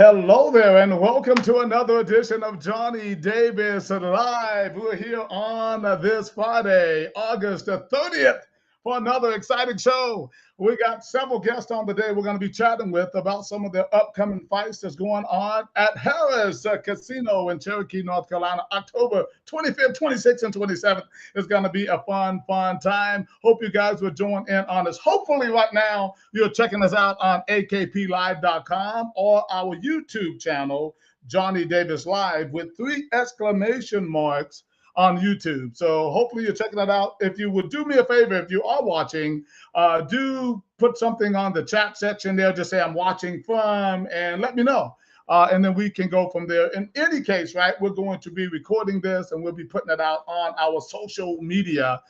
Hello there, and welcome to another edition of Johnny Davis Live. We're here on this Friday, August the 30th, for another exciting show. We got several guests on today we're going to be chatting with about some of the upcoming fights that's going on at Harrah's Casino in Cherokee, North Carolina, October 25th, 26th, and 27th. It's going to be a fun time. Hope you guys will join in on this. Hopefully, right now, you're checking us out on akplive.com or our YouTube channel, Johnny Davis Live, with 3 exclamation marks on YouTube. So hopefully you're checking that out. If you would do me a favor, if you are watching, do put something on the chat section there. Just say I'm watching from and let me know. And then we can go from there. In any case, right, we're going to be recording this and we'll be putting it out on our social media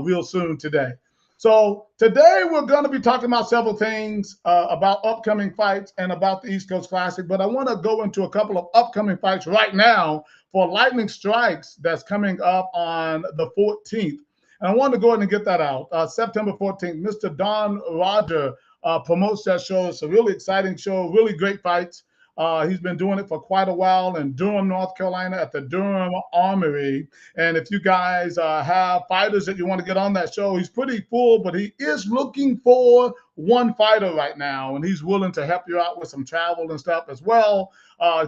real soon today. So today we're going to be talking about several things about upcoming fights and about the East Coast Classic, but I want to go into a couple of upcoming fights right now for Lightning Strikes that's coming up on the 14th. And I want to go ahead and get that out. September 14th, Mr. Don Roger promotes that show. It's a really exciting show, really great fights. He's been doing it for quite a while in Durham, North Carolina at the Durham Armory. And if you guys have fighters that you want to get on that show, he's pretty full, but he is looking for one fighter right now, and he's willing to help you out with some travel and stuff as well.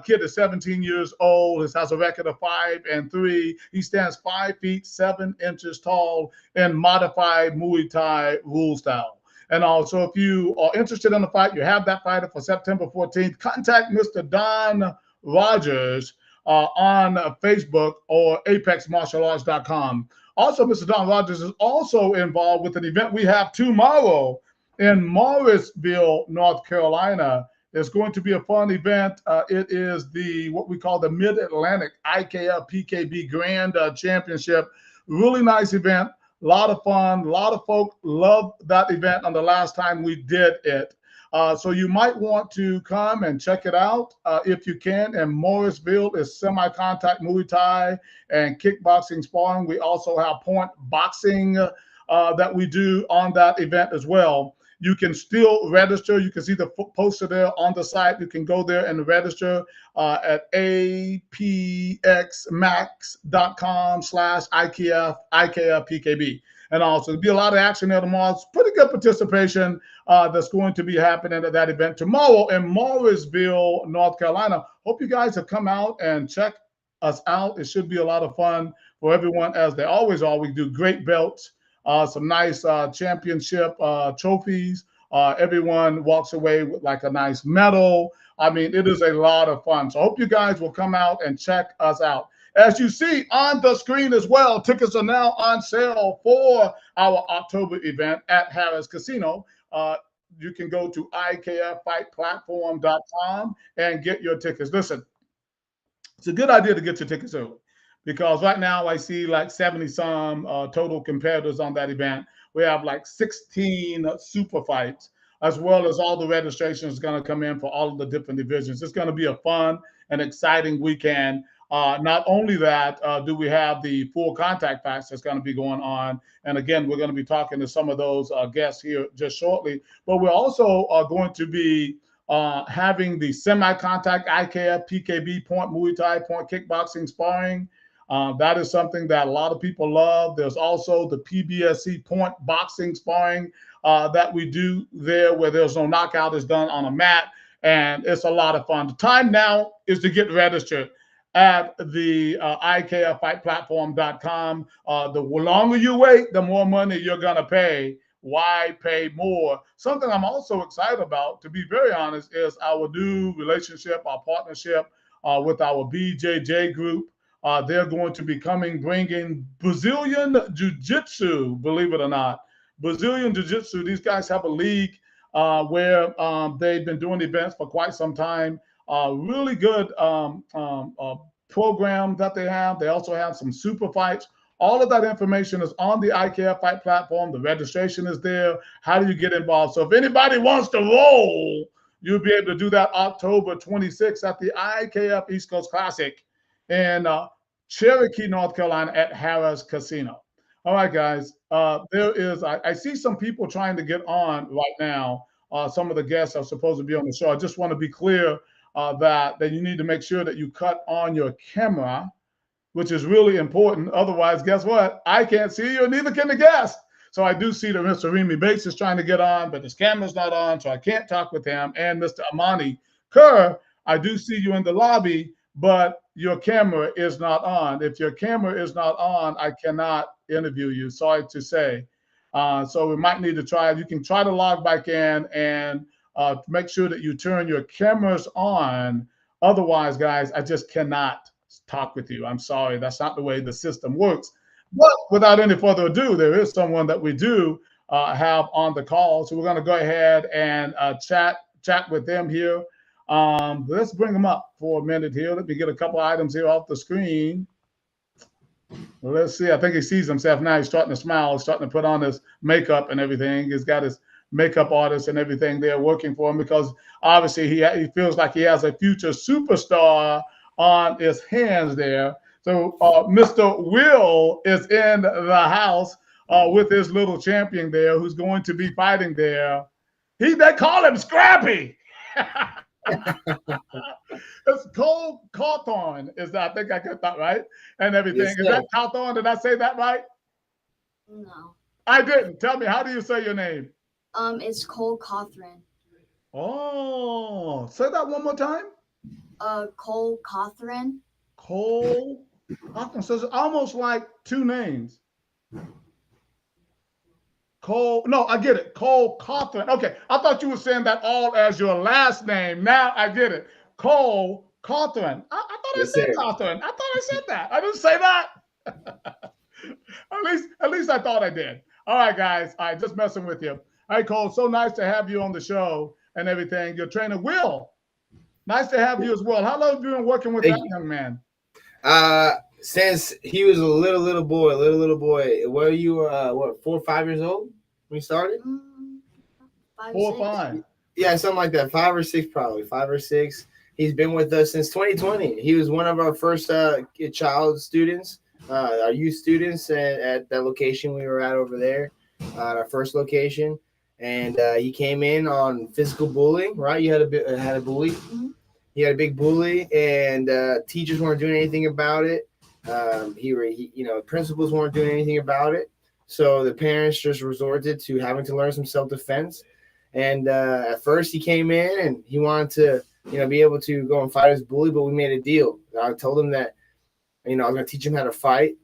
Kid is 17 years old. He has a record of 5-3. He stands 5 feet 7 inches tall in modified Muay Thai rule style. And also, if you are interested in the fight, you have that fighter for September 14th, contact Mr. Don Rogers on Facebook or apexmartialarts.com. Also, Mr. Don Rogers is also involved with an event we have tomorrow in Morrisville, North Carolina. It's going to be a fun event. It is what we call the Mid-Atlantic IKF PKB Grand Championship. Really nice event. A lot of fun. A lot of folk loved that event on the last time we did it. So you might want to come and check it out if you can. And Morrisville is semi-contact Muay Thai and kickboxing sparring. We also have point boxing that we do on that event as well. You can still register. You can see the poster there on the site. You can go there and register at apxmax.com/IKF And also, there'll be a lot of action there tomorrow. It's pretty good participation that's going to be happening at that event tomorrow in Morrisville, North Carolina. Hope you guys have come out and check us out. It should be a lot of fun for everyone, as they always are. We do great belts. Some nice championship trophies. Everyone walks away with like a nice medal. I mean, it is a lot of fun. So I hope you guys will come out and check us out. As you see on the screen as well, tickets are now on sale for our October event at Harrah's Casino. You can go to ikffightplatform.com and get your tickets. Listen, it's a good idea to get your tickets early, because right now I see like 70 some total competitors on that event. We have like 16 super fights, as well as all the registrations going to come in for all of the different divisions. It's going to be a fun and exciting weekend. Not only that, do we have the full contact fights that's going to be going on. And again, we're going to be talking to some of those guests here just shortly. But we're also going to be having the semi-contact IKF, PKB, point Muay Thai, point kickboxing sparring. That is something that a lot of people love. There's also the PBSC point boxing sparring that we do there, where there's no knockout, is done on a mat, and it's a lot of fun. The time now is to get registered at the ikffightplatform.com. The longer you wait, the more money you're going to pay. Why pay more? Something I'm also excited about, to be very honest, is our new relationship, our partnership with our BJJ group. They're going to be bringing Brazilian Jiu-Jitsu, believe it or not. Brazilian Jiu-Jitsu, these guys have a league where they've been doing events for quite some time. Really good program that they have. They also have some super fights. All of that information is on the IKF Fight platform. The registration is there. How do you get involved? So if anybody wants to roll, you'll be able to do that October 26th at the IKF East Coast Classic in Cherokee, North Carolina at Harrah's Casino. All right, guys. I see some people trying to get on right now. Some of the guests are supposed to be on the show. I just want to be clear. that you need to make sure that you cut on your camera, which is really important. Otherwise, guess what? I can't see you, and neither can the guest. So I do see that Mr. Remy Bates is trying to get on, but his camera's not on, so I can't talk with him. And Mr. Amani Kerr, I do see you in the lobby, but your camera is not on. If your camera is not on, I cannot interview you, sorry to say. So we might need to try. You can try to log back in and make sure that you turn your cameras on. Otherwise, guys, I just cannot talk with you. I'm sorry. That's not the way the system works. But without any further ado, there is someone that we do have on the call. So we're going to go ahead and chat with them here. Let's bring them up for a minute here. Let me get a couple items here off the screen. Let's see. I think he sees himself now. He's starting to smile. He's starting to put on his makeup and everything. He's got his makeup artist and everything there working for him because obviously he feels like he has a future superstar on his hands there. So Mr. Will is in the house with his little champion there who's going to be fighting there. They call him Scrappy. It's Cole Cawthorn. I think I got that right and everything. Yes, is that Cawthorn? Did I say that right? No. I didn't. Tell me, how do you say your name? It's Cole Cawthorn. Oh, say that one more time. Cole Cawthorn. Cole Cawthorn. So it's almost like two names. Cole, no, I get it. Cole Cawthorn. Okay, I thought you were saying that all as your last name. Now I get it. Cole Cawthorn. I thought I said Cawthorn. I thought I said that. I didn't say that. at least I thought I did. All right, guys. All right, just messing with you. All right, Cole. So nice to have you on the show and everything. Your trainer, Will. Nice to have you as well. How long have you been working with that young man? Since he was a little boy. Were you 4 or 5 years old when you started? 5, 4 or 5. Yeah, something like that. 5 or 6, probably 5 or 6. He's been with us since 2020. He was one of our first child students, our youth students at that location we were at over there, our first location. And he came in on physical bullying, right? You had a bully. Mm-hmm. He had a big bully, and teachers weren't doing anything about it. Principals weren't doing anything about it. So the parents just resorted to having to learn some self-defense. And at first he came in and he wanted to, be able to go and fight his bully, but we made a deal. I told him that, I was going to teach him how to fight,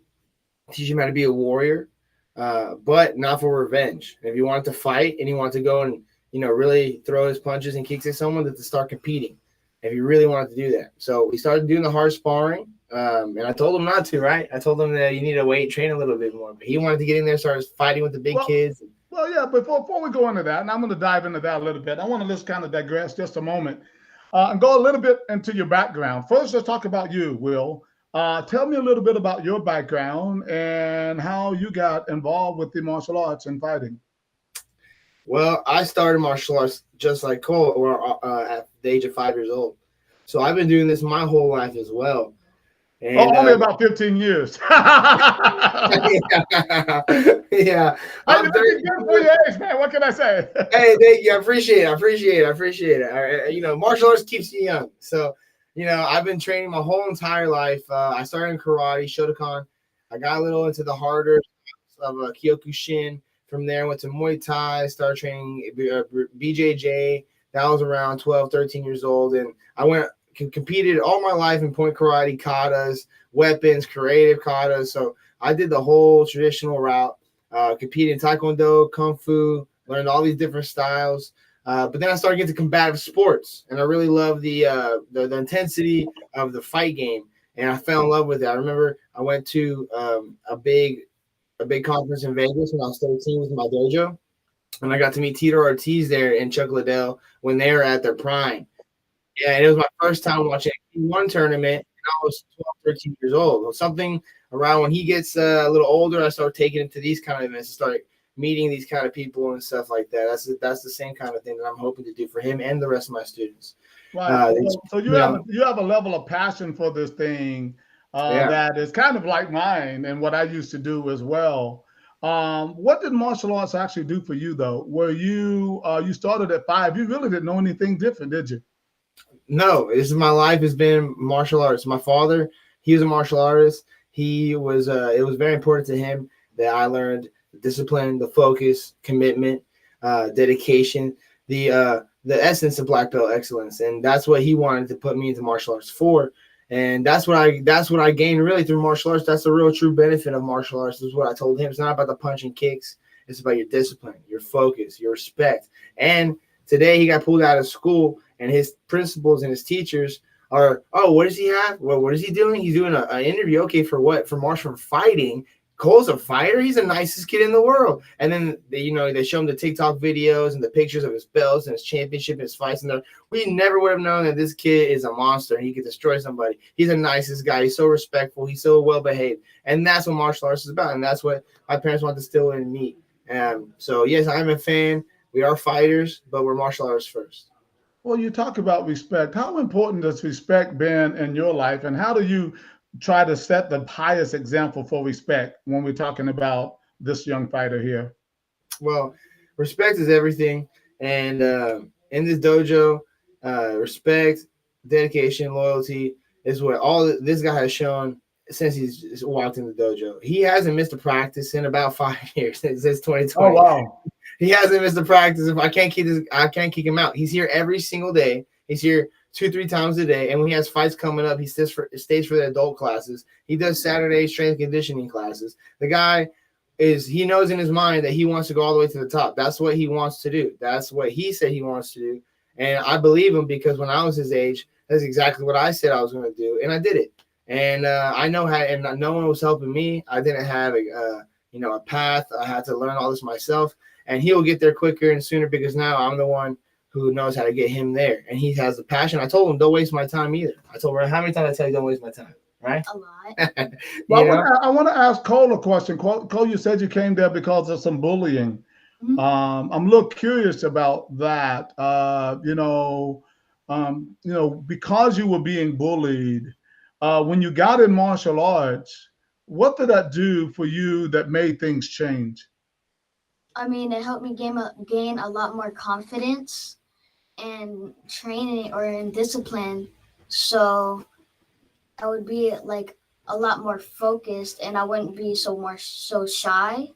teach him how to be a warrior, but not for revenge. And if he wanted to fight and he wanted to go and, really throw his punches and kicks at someone, to start competing. If he really wanted to do that. So we started doing the hard sparring. And I told him not to, right? I told him that you need to wait, train a little bit more. But he wanted to get in there, start fighting with the big kids. Well, yeah, before we go into that, and I'm going to dive into that a little bit, I want to just kind of digress just a moment and go a little bit into your background. First, let's talk about you, Will. Tell me a little bit about your background and how you got involved with the martial arts and fighting. Well, I started martial arts just like Cole at the age of 5 years old. So I've been doing this my whole life as well. And, only about 15 years. Yeah. I'm good for your age, man. What can I say? Hey, thank you. I appreciate it. Martial arts keeps you young. So, I've been training my whole entire life. I started in karate, Shotokan. I got a little into the harder of Kyokushin. From there, I went to Muay Thai, started training BJJ. That was around 12, 13 years old. And I competed all my life in point karate, katas, weapons, creative katas. So I did the whole traditional route, competed in taekwondo, kung fu, learned all these different styles. But then I started getting to combative sports, and I really loved the intensity of the fight game, and I fell in love with it. I remember I went to a big conference in Vegas when I was 13 with my dojo, and I got to meet Tito Ortiz there in Chuck Liddell when they were at their prime. Yeah, and it was my first time watching one tournament, and I was 12, 13 years old. Well, something around when he gets a little older, I start taking him to these kind of events, start meeting these kind of people and stuff like that. That's the same kind of thing that I'm hoping to do for him and the rest of my students. Right. So you have a level of passion for this thing that is kind of like mine and what I used to do as well. What did martial arts actually do for you, though? Were you started at 5? You really didn't know anything different, did you? No, this is my life has been martial arts. My father, he was a martial artist. He was it was very important to him that I learned discipline, the focus, commitment, dedication, the essence of black belt excellence. And that's what he wanted to put me into martial arts for. And that's what I gained really through martial arts. That's the real true benefit of martial arts, is what I told him. It's not about the punch and kicks. It's about your discipline, your focus, your respect. And today he got pulled out of school, and his principals and his teachers are, oh, what does he have? Well, what is he doing? He's doing an interview. Okay, for what? For martial fighting. Cole's a fighter. He's the nicest kid in the world. And then they show him the TikTok videos and the pictures of his belts and his championship and his fights. And we never would have known that this kid is a monster and he could destroy somebody. He's the nicest guy. He's so respectful. He's so well behaved. And that's what martial arts is about. And that's what my parents want to instill in me. So yes, I'm a fan. We are fighters, but we're martial artists first. Well, you talk about respect. How important has respect been in your life, and how do you try to set the highest example for respect when we're talking about this young fighter here? Well, respect is everything. And in this dojo, respect, dedication, loyalty is what this guy has shown since he's walked in the dojo. He hasn't missed a practice in about 5 years since 2020. Oh, wow. He hasn't missed a practice. If I can't kick him out. He's here every single day. He's here 2-3 times a day. And when he has fights coming up, he stays for the adult classes. He does Saturday strength conditioning classes. The guy he knows in his mind that he wants to go all the way to the top. That's what he wants to do. That's what he said he wants to do. And I believe him, because when I was his age, that's exactly what I said I was going to do. And I did it. And I know how, and no one was helping me. I didn't have a path. I had to learn all this myself. And he will get there quicker and sooner, because now I'm the one who knows how to get him there. And he has the passion. I told him, don't waste my time either. I told him, how many times I tell you don't waste my time, right? A lot. Well, I want to ask Cole a question. Cole, you said you came there because of some bullying. Mm-hmm. I'm a little curious about that. Because you were being bullied, when you got in martial arts, what did that do for you that made things change? I mean, it helped me gain a lot more confidence and training or in discipline. So I would be like a lot more focused, and I wouldn't be so shy.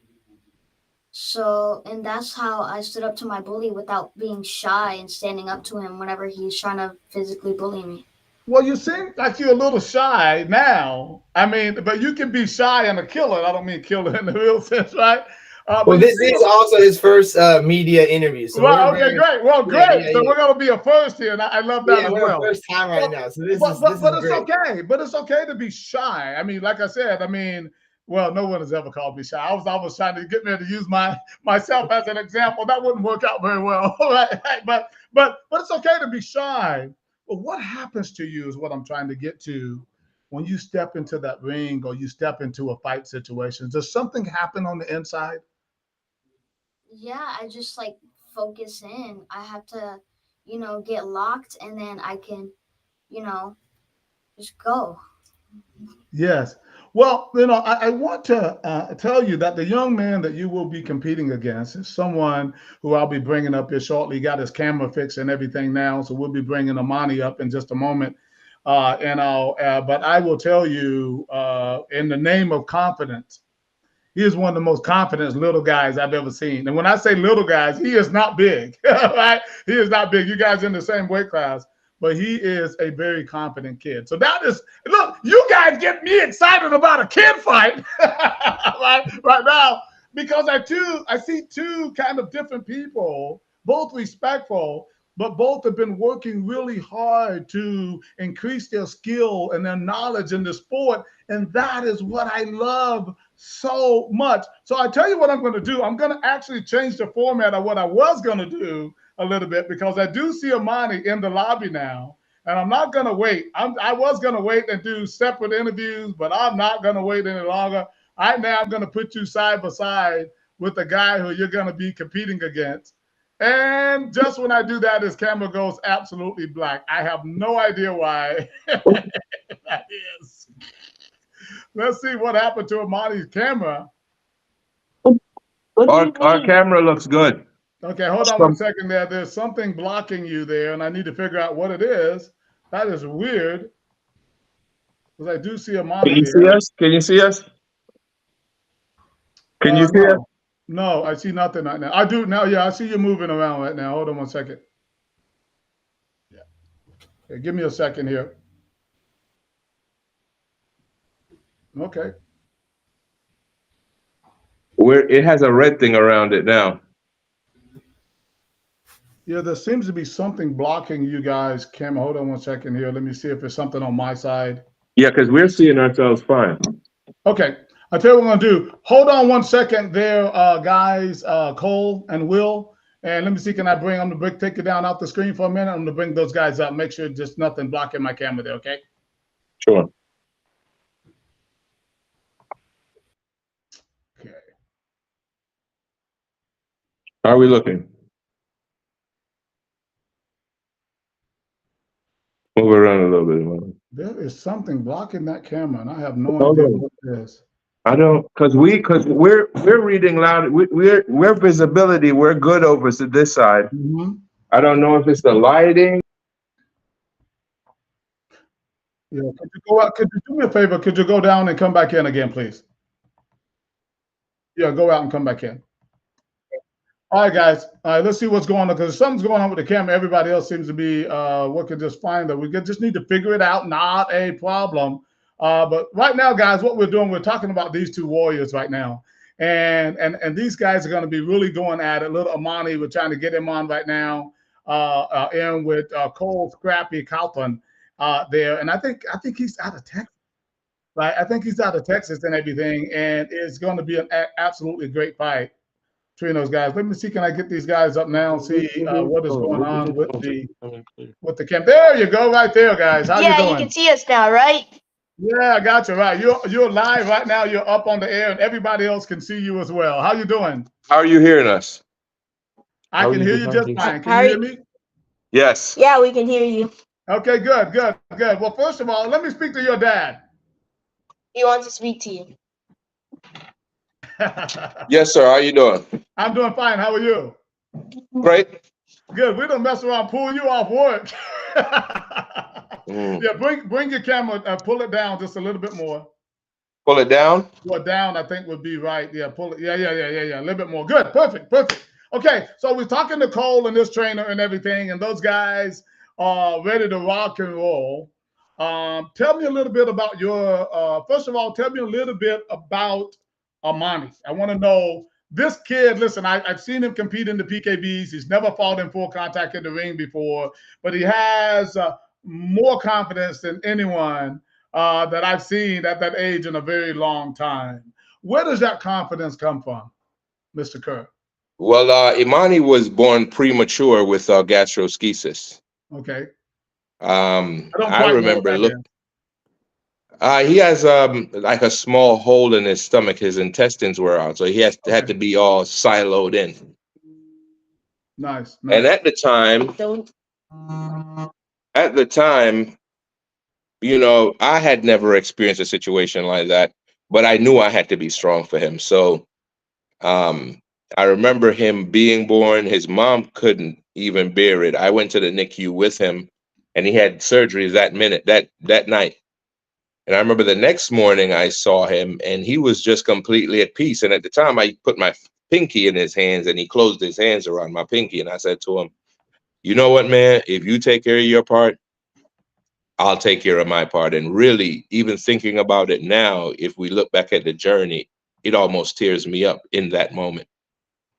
So, and that's how I stood up to my bully without being shy and standing up to him whenever he's trying to physically bully me. Well, you seem like you're a little shy now. I mean, but you can be shy and a killer. I don't mean killer in the real sense, right? Well, this is also his first media interview. So okay, great. Well, great. So we're going to be a first here, and I love that as well. First time right now. So this is it's okay. But it's okay to be shy. I mean, like I said, well, no one has ever called me shy. I was trying to get me to use myself as an example. That wouldn't work out very well, right? But it's okay to be shy. But what happens to you is what I'm trying to get to when you step into that ring or you step into a fight situation. Does something happen on the inside? Yeah, I just focus in. I have to, get locked, and then I can, just go. Yes. Well, I want to tell you that the young man that you will be competing against is someone who I'll be bringing up here shortly. He got his camera fixed and everything now, so we'll be bringing Amani up in just a moment. But I will tell you, in the name of confidence, he is one of the most confident little guys I've ever seen. And when I say little guys, he is not big, right? He is not big. You guys are in the same weight class. But he is a very confident kid. So look, you guys get me excited about a kid fight right now, because I see two kind of different people, both respectful, but both have been working really hard to increase their skill and their knowledge in the sport. And that is what I love so much. So I tell you what I'm going to do. I'm going to actually change the format of what I was going to do a little bit, because I do see Amani in the lobby now, and I'm not going to wait. I was going to wait and do separate interviews, but I'm not going to wait any longer. I'm going to put you side by side with the guy who you're going to be competing against. And just when I do that, his camera goes absolutely black. I have no idea why that is. Let's see what happened to Amani's camera. Our camera looks good. Okay, hold on 1 second there. There's something blocking you there, and I need to figure out what it is. That is weird. Because I do see a monitor. Can you see us? Can you see us? Can you see us? No, I see nothing right now. I do now. Yeah, I see you moving around right now. Hold on 1 second. Yeah. Okay, give me a second here. Okay. Where it has a red thing around it now. Yeah, there seems to be something blocking you guys. Cam, hold on 1 second here. Let me see if there's something on my side. Yeah, because we're seeing ourselves fine. Okay. I'll tell you what we're going to do. Hold on 1 second there, guys, Cole and Will. And let me see, I'm going to take it down off the screen for a minute. I'm going to bring those guys up. Make sure just nothing blocking my camera there, okay? Sure. Okay. How are we looking? Move around a little bit. There is something blocking that camera, and I have no idea what it is. I don't, because we're reading loud. We're visibility. We're good over to this side. Mm-hmm. I don't know if it's the lighting. Yeah, could you go out? Could you do me a favor? Could you go down and come back in again, please? Yeah, go out and come back in. All right, guys. All right, let's see what's going on, because something's going on with the camera. Everybody else seems to be working just fine. That we just need to figure it out. Not a problem. But right now, guys, what we're doing, we're talking about these two warriors right now, and these guys are going to be really going at it. Little Amani, we're trying to get him on right now. In with Cole Scrappy Calton there, and I think he's out of Texas. Right, I think he's out of Texas and everything, and it's going to be an absolutely great fight between those guys. Let me see, can I get these guys up now and see what is going on with the camp? There you go, right there, guys. How you doing? Yeah, you can see us now, right? Yeah, I got you right. You're live right now. You're up on the air, and everybody else can see you as well. How you doing? How are you hearing us? I can hear you just fine. Can you hear me? Yes. Yeah, we can hear you. Okay, good. Well, first of all, let me speak to your dad. He wants to speak to you. Yes, sir. How you doing? I'm doing fine. How are you? Great. Good. We don't mess around, pull you off work. Yeah, bring your camera and pull it down just a little bit more. Pull it down? Well, down, I think would be right. Yeah, pull it. Yeah. A little bit more. Good. Perfect. Okay, so we're talking to Cole and this trainer and everything, and those guys are ready to rock and roll. Tell me a little bit about your, first of all, tell me a little bit about Amani. I want to know, this kid, listen, I've seen him compete in the PKBs. He's never fought in full contact in the ring before, but he has more confidence than anyone that I've seen at that age in a very long time. Where does that confidence come from, Mr. Kerr? Well, Imani was born premature with gastroschisis. Okay. I remember, look, he has like a small hole in his stomach. His intestines were out, so he had to be all siloed in. Nice. And at the time, you know, I had never experienced a situation like that, but I knew I had to be strong for him. So I remember him being born. His mom couldn't even bear it. I went to the NICU with him, and he had surgery that night. And I remember the next morning I saw him, and he was just completely at peace. And at the time, I put my pinky in his hands, and he closed his hands around my pinky. And I said to him, you know what, man, if you take care of your part, I'll take care of my part. And really, even thinking about it now, if we look back at the journey, it almost tears me up in that moment.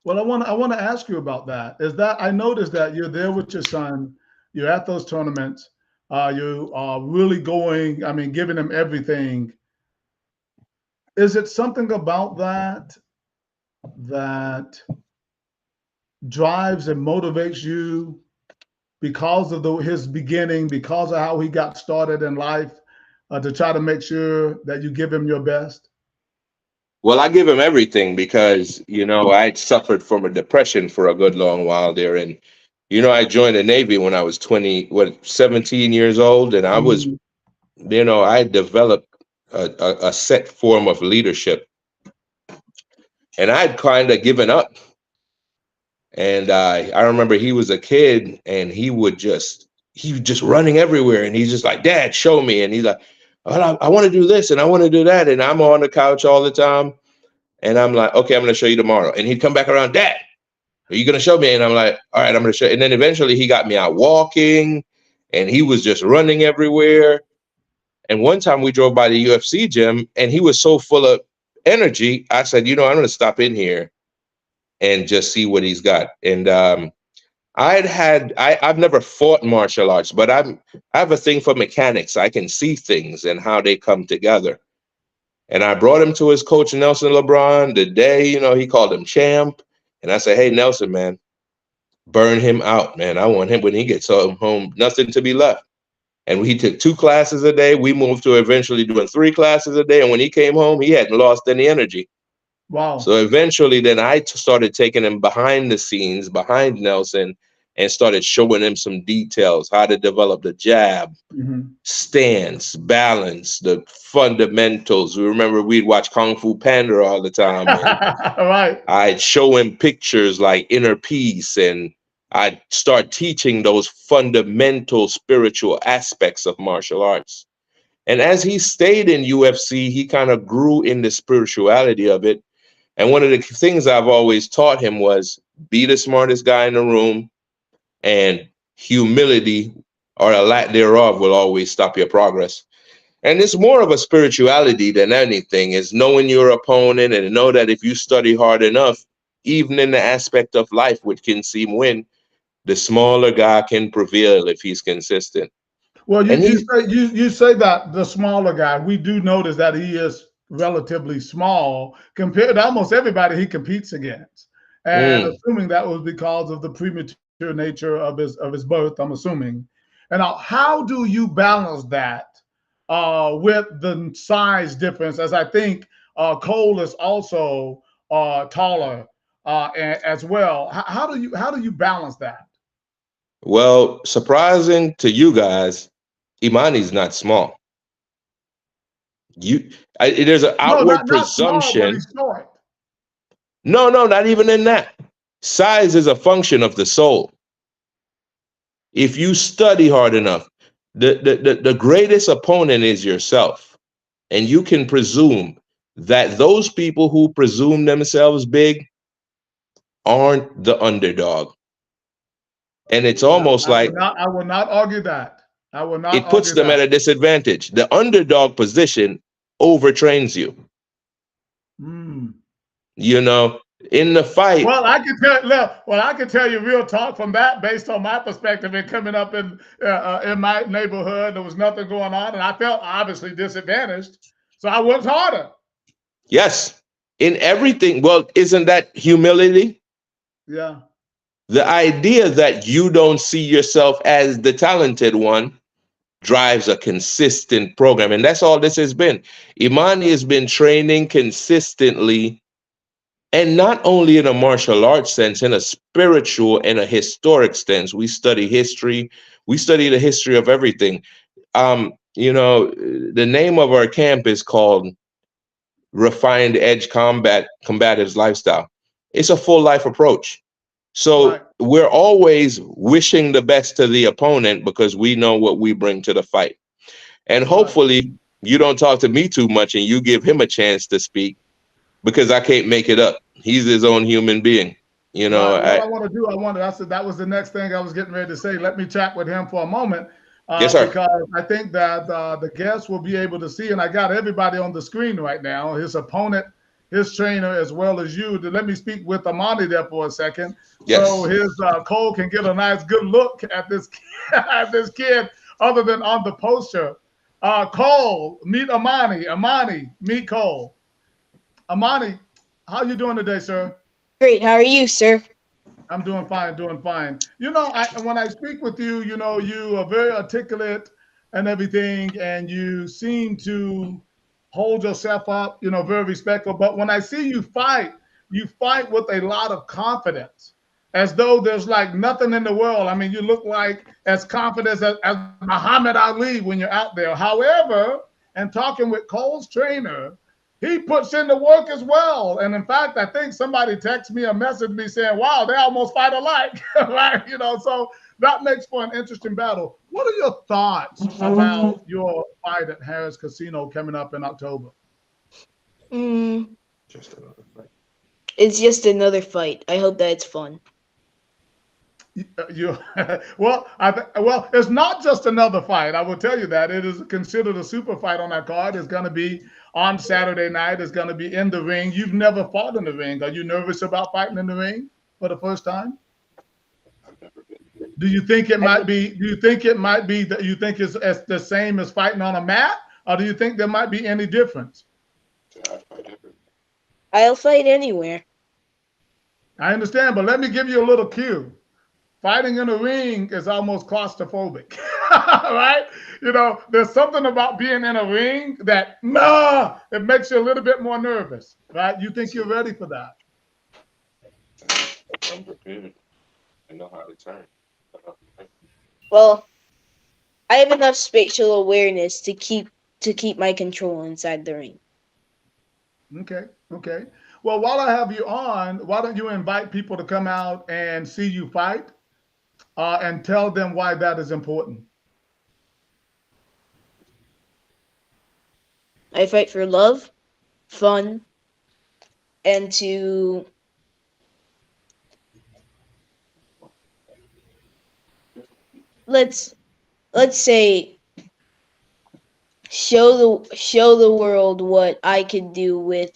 Well, I want to ask you about that. I noticed that you're there with your son, you're at those tournaments, you are really going, I mean, giving him everything. Is it something about that drives and motivates you because of his beginning, because of how he got started in life, to try to make sure that you give him your best? Well, I give him everything because, you know, I suffered from a depression for a good long while there. And, you know, I joined the Navy when I was 17 years old. And I was, you know, I developed a set form of leadership. And I had kind of given up. And I remember he was a kid and he was just running everywhere. And he's just like, Dad, show me. And he's like, I want to do this and I want to do that. And I'm on the couch all the time. And I'm like, okay, I'm going to show you tomorrow. And he'd come back around, Dad, are you going to show me? And I'm like, all right, I'm going to show you. And then eventually he got me out walking and he was just running everywhere. And one time we drove by the UFC gym and he was so full of energy. I said, I'm going to stop in here and just see what he's got. And I've never fought martial arts, but I have a thing for mechanics. I can see things and how they come together. And I brought him to his coach, Nelson LeBron, the day, he called him champ. And I said, hey, Nelson, man, burn him out, man. I want him when he gets home, nothing to be left. And he took 2 classes a day. We moved to eventually doing 3 classes a day. And when he came home, he hadn't lost any energy. Wow. So eventually then I started taking him behind the scenes, behind Nelson, and started showing him some details, how to develop the jab, stance, balance, the fundamentals. We remember we'd watch Kung Fu Panda all the time. Right. I'd show him pictures like Inner Peace, and I'd start teaching those fundamental spiritual aspects of martial arts. And as he stayed in UFC, he kind of grew in the spirituality of it. And one of the things I've always taught him was be the smartest guy in the room, and humility or a lack thereof will always stop your progress. And it's more of a spirituality than anything, is knowing your opponent and know that if you study hard enough, even in the aspect of life, which can seem win, the smaller guy can prevail if he's consistent. Well, you say that the smaller guy, we do notice that he is relatively small compared to almost everybody he competes against. And assuming that was because of the premature nature of his birth, I'm assuming. And now, how do you balance that with the size difference? As I think Cole is also taller as well. How do you balance that? Well, surprising to you guys, Imani's not small. There's an outward presumption. Small, No, not even in that. Size is a function of the soul. If you study hard enough, the greatest opponent is yourself. And you can presume that those people who presume themselves big aren't the underdog. And it's almost I will not argue that. I will not. It puts them at a disadvantage. The underdog position overtrains you. In the fight. Well, I can tell you real talk from that, based on my perspective and coming up in my neighborhood. There was nothing going on, and I felt obviously disadvantaged. So I worked harder. Yes, in everything. Well, isn't that humility? Yeah. The idea that you don't see yourself as the talented one drives a consistent program. And that's all this has been. Imani has been training consistently, and not only in a martial arts sense, in a spiritual and a historic sense. We study history. We study the history of everything. The name of our camp is called Refined Edge Combatives Lifestyle. It's a full life approach. So we're always wishing the best to the opponent because we know what we bring to the fight. And hopefully you don't talk to me too much and you give him a chance to speak, because I can't make it up. He's his own human being. I said that was the next thing I was getting ready to say. Let me chat with him for a moment. Yes, sir. Because I think that the guests will be able to see, and I got everybody on the screen right now, his opponent, his trainer, as well as you. Let me speak with Amani there for a second. Yes. So his Cole can get a nice, good look at this kid, other than on the poster. Cole, meet Amani. Amani, meet Cole. Amani, how you doing today, sir? Great. How are you, sir? I'm doing fine, doing fine. When I speak with you, you are very articulate and everything, and you seem to hold yourself up, very respectful. But when I see you fight with a lot of confidence, as though there's like nothing in the world. I mean, you look like as confident as Muhammad Ali when you're out there. However, and talking with Cole's trainer, he puts in the work as well. And in fact, I think somebody texted me or messaged me saying, wow, they almost fight alike, right? So that makes for an interesting battle. What are your thoughts about your fight at Harrah's Casino coming up in October? Just another fight. It's just another fight. I hope that it's fun. Well, it's not just another fight. I will tell you that it is considered a super fight on that card. It's going to be on Saturday night. It's going to be in the ring. You've never fought in the ring. Are you nervous about fighting in the ring for the first time? I've never been. Do you think it might be? Do you think it might be that you think it's the same as fighting on a mat, or do you think there might be any difference? I'll fight anywhere. I understand, but let me give you a little cue. Fighting in a ring is almost claustrophobic, right? There's something about being in a ring that it makes you a little bit more nervous, right? You think you're ready for that? I'm prepared. I know how to turn. Well, I have enough spatial awareness to keep my control inside the ring. Okay. Well, while I have you on, why don't you invite people to come out and see you fight and tell them why that is important? I fight for love, fun, and to let's say show the world what I can do with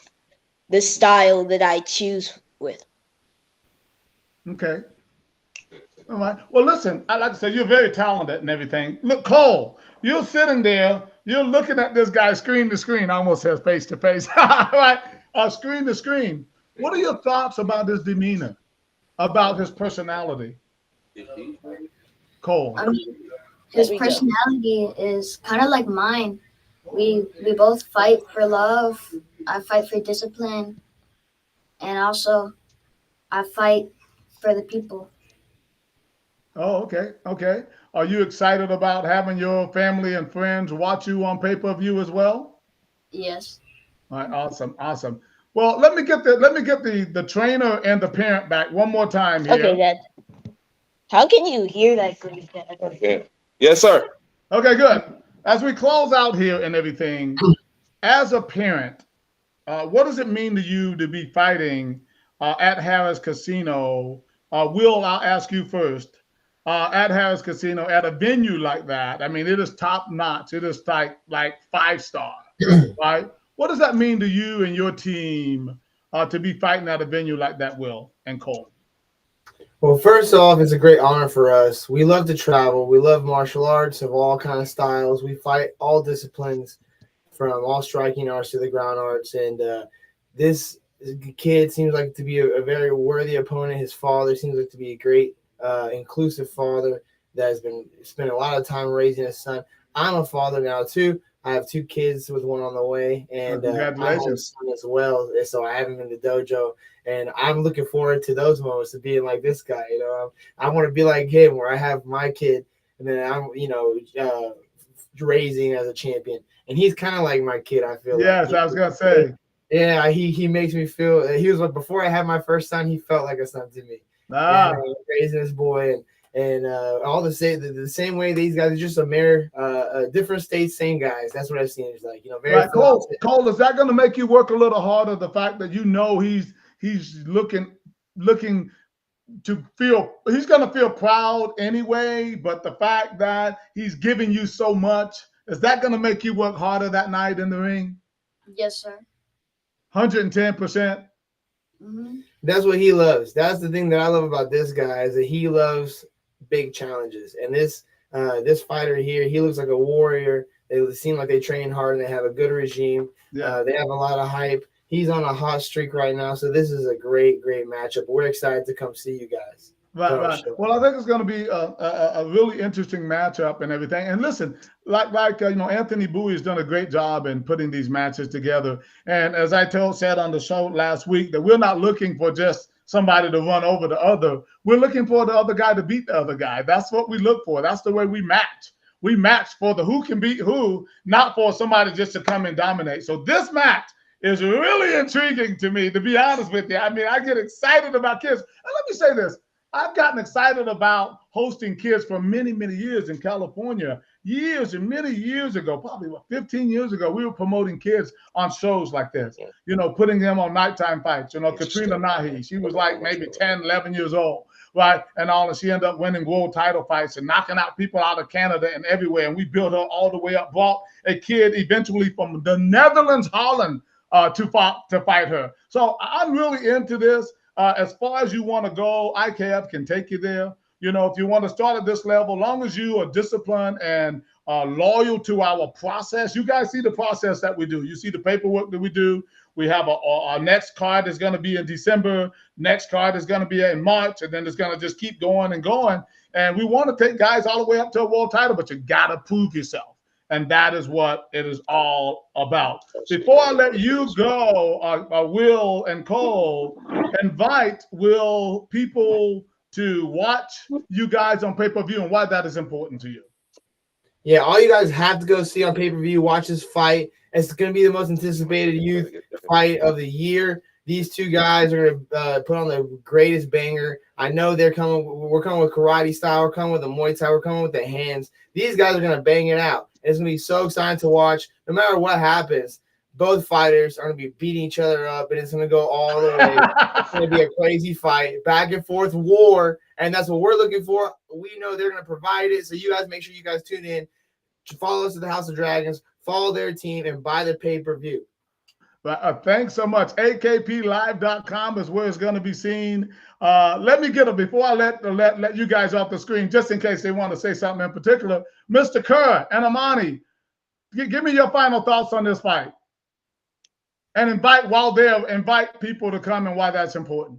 the style that I choose with. Okay. All right. Well, listen, I like to say you're very talented and everything. Look, Cole, you're sitting there, you're looking at this guy screen to screen, almost says face to face, right? Screen to screen. What are your thoughts about his demeanor, about his personality? Cole. I mean, his personality is kind of like mine. We both fight for love. I fight for discipline, and also I fight for the people. Oh, okay. Are you excited about having your family and friends watch you on pay-per-view as well? Yes. All right, awesome. Well, let me get the trainer and the parent back one more time here. Okay, Dad. How can you hear that good, Dad? Okay. Yes, sir. Okay, good. As we close out here and everything, as a parent, what does it mean to you to be fighting at Harrah's Casino? Will, I'll ask you first. At Harrah's Casino, at a venue like that, I mean, it is top notch. It is like 5-star, right? What does that mean to you and your team to be fighting at a venue like that, Will and Cole? Well, first off, it's a great honor for us. We love to travel. We love martial arts of all kind of styles. We fight all disciplines, from all striking arts to the ground arts. And this kid seems like to be a very worthy opponent. His father seems like to be a great inclusive father that has been spending a lot of time raising his son. I'm a father now too. I have 2 kids with one on the way, and I have a son as well. And so I have him in the dojo, and I'm looking forward to those moments of being like this guy. I want to be like him, where I have my kid, and then I'm raising as a champion, and he's kind of like my kid. I feel. Yes, I was gonna say. Yeah, he makes me feel. He was like, before I had my first son, he felt like a son to me. Raising this boy and all the same way these guys are just a different states, same guys. That's what I've seen. It's like, very right. Cole, is that going to make you work a little harder? The fact that he's looking to feel, he's going to feel proud anyway, but the fact that he's giving you so much, is that going to make you work harder that night in the ring? Yes, sir. 110%. Mm-hmm. That's what he loves. That's the thing that I love about this guy, is that he loves big challenges. And this fighter here, he looks like a warrior. They seem like they train hard and they have a good regime. Yeah. They have a lot of hype. He's on a hot streak right now, so this is a great matchup. We're excited to come see you guys. Right. Well, I think it's going to be a really interesting matchup and everything. And listen, Anthony Bowie has done a great job in putting these matches together. And as I said on the show last week, that we're not looking for just somebody to run over the other. We're looking for the other guy to beat the other guy. That's what we look for. That's the way we match. We match for the who can beat who, not for somebody just to come and dominate. So this match is really intriguing to me, to be honest with you. I mean, I get excited about kids. And let me say this. I've gotten excited about hosting kids for many, many years in California. Years and many years ago, probably 15 years ago, we were promoting kids on shows like this, you know, putting them on nighttime fights. You know, Katrina Nahi, she was like maybe 10, 11 years old, right? And all, and she ended up winning world title fights and knocking out people out of Canada and everywhere. And we built her all the way up, brought a kid eventually from the Netherlands, Holland, to fight her. So I'm really into this. As far as you want to go, IKF can take you there. You know, if you want to start at this level, long as you are disciplined and loyal to our process. You guys see the process that we do. You see the paperwork that we do. We have our next card is going to be in December. Next card is going to be in March, and then it's going to just keep going and going. And we want to take guys all the way up to a world title, but you got to prove yourself. And that is what it is all about. Before I let you go, Will and Cole, invite people to watch you guys on pay-per-view and why that is important to you. Yeah, all you guys have to go see on pay-per-view, watch this fight. It's going to be the most anticipated youth fight of the year. These two guys are going to put on the greatest banger. I know they're coming. We're coming with karate style. We're coming with the Muay Thai. We're coming with the hands. These guys are going to bang it out. It's going to be so exciting to watch. No matter what happens, both fighters are going to be beating each other up, and it's going to go all the way. It's going to be a crazy fight, back and forth war, and that's what we're looking for. We know they're going to provide it, so you guys make sure you guys tune in. Follow us at the House of Dragons, follow their team, and buy the pay-per-view. Thanks so much. AKPlive.com is where it's going to be seen. Let me get before I let you guys off the screen, just in case they want to say something in particular. Mr. Kerr and Amani, give me your final thoughts on this fight. And invite people to come and why that's important.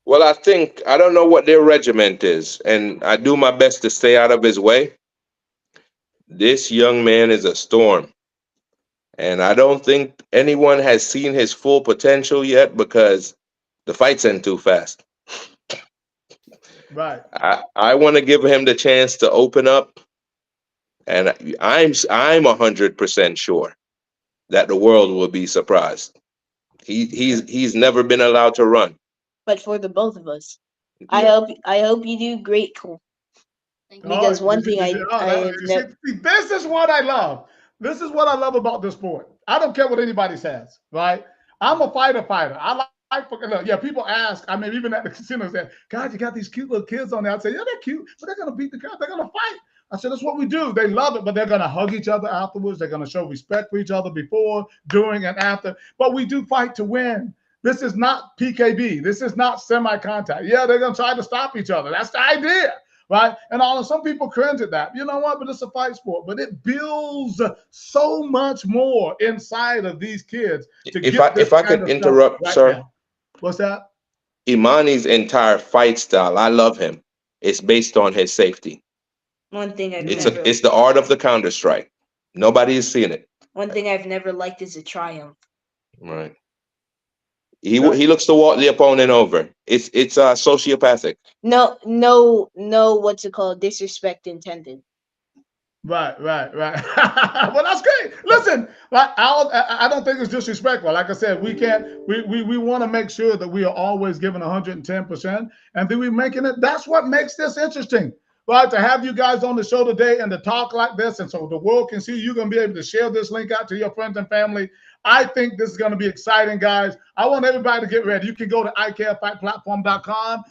Well, I don't know what their regiment is, and I do my best to stay out of his way. This young man is a storm. And I don't think anyone has seen his full potential yet because the fight's end too fast. Right. I want to give him the chance to open up. And I'm 100% sure that the world will be surprised. He's never been allowed to run. But for the both of us, Yeah. I hope you do great, Cole. Because one thing this is what I love. This is what I love about this sport. I don't care what anybody says, right? I'm a fighter. I like look, yeah, people ask, I mean, even at the casino, say, God, you got these cute little kids on there. I say, yeah, they're cute, but they're going to beat the crap. They're going to fight. I said, that's what we do. They love it, but they're going to hug each other afterwards. They're going to show respect for each other before, during, and after. But we do fight to win. This is not PKB. This is not semi-contact. Yeah, they're going to try to stop each other. That's the idea. Right. And some people cringe at that. You know what? But it's a fight sport. But it builds so much more inside of these kids. If I could interrupt, right, sir. Now. What's that? Imani's entire fight style, I love him. It's based on his safety. One thing it's the art of the counter strike. Nobody has seen it. One thing I've never liked is a triumph. Right. He looks to walk the opponent over. It's sociopathic. No, what's it called? Disrespect intended. Right. Well, that's great. Listen, I don't think it's disrespectful. Like I said, we want to make sure that we are always giving 110%, and then we're making it. That's what makes this interesting. Right, to have you guys on the show today and to talk like this, and so the world can see you're going to be able to share this link out to your friends and family. I think this is going to be exciting, guys. I want everybody to get ready. You can go to IKFightPlatform.com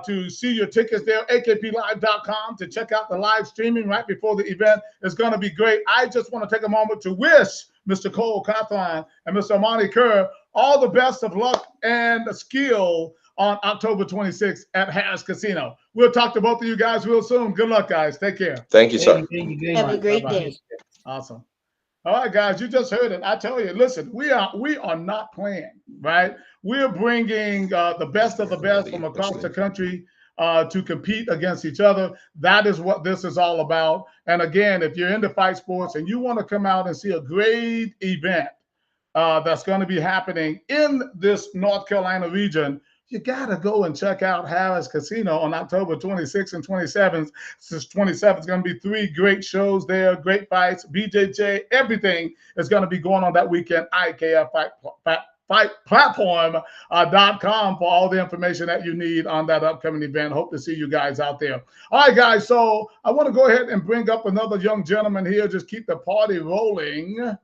to see your tickets there, AKPlive.com to check out the live streaming right before the event. It's going to be great. I just want to take a moment to wish Mr. Cole Cawthon and Mr. Amani Kerr all the best of luck and skill on October 26th at Harrah's Casino. We'll talk to both of you guys real soon. Good luck, guys. Take care. Thank you, sir. Have a great day. Awesome. All right, guys, you just heard it. I tell you, listen, we are not playing, right? We're bringing the best of the best from across the country to compete against each other. That is what this is all about. And again, if you're into fight sports and you want to come out and see a great event that's going to be happening in this North Carolina region, you got to go and check out Harris Casino on October 26th and 27th. Since 27th is going to be 3 great shows there, great fights, BJJ, everything is going to be going on that weekend. IKF fightplatform.com for all the information that you need on that upcoming event. Hope to see you guys out there. All right, guys, so I want to go ahead and bring up another young gentleman here. Just keep the party rolling.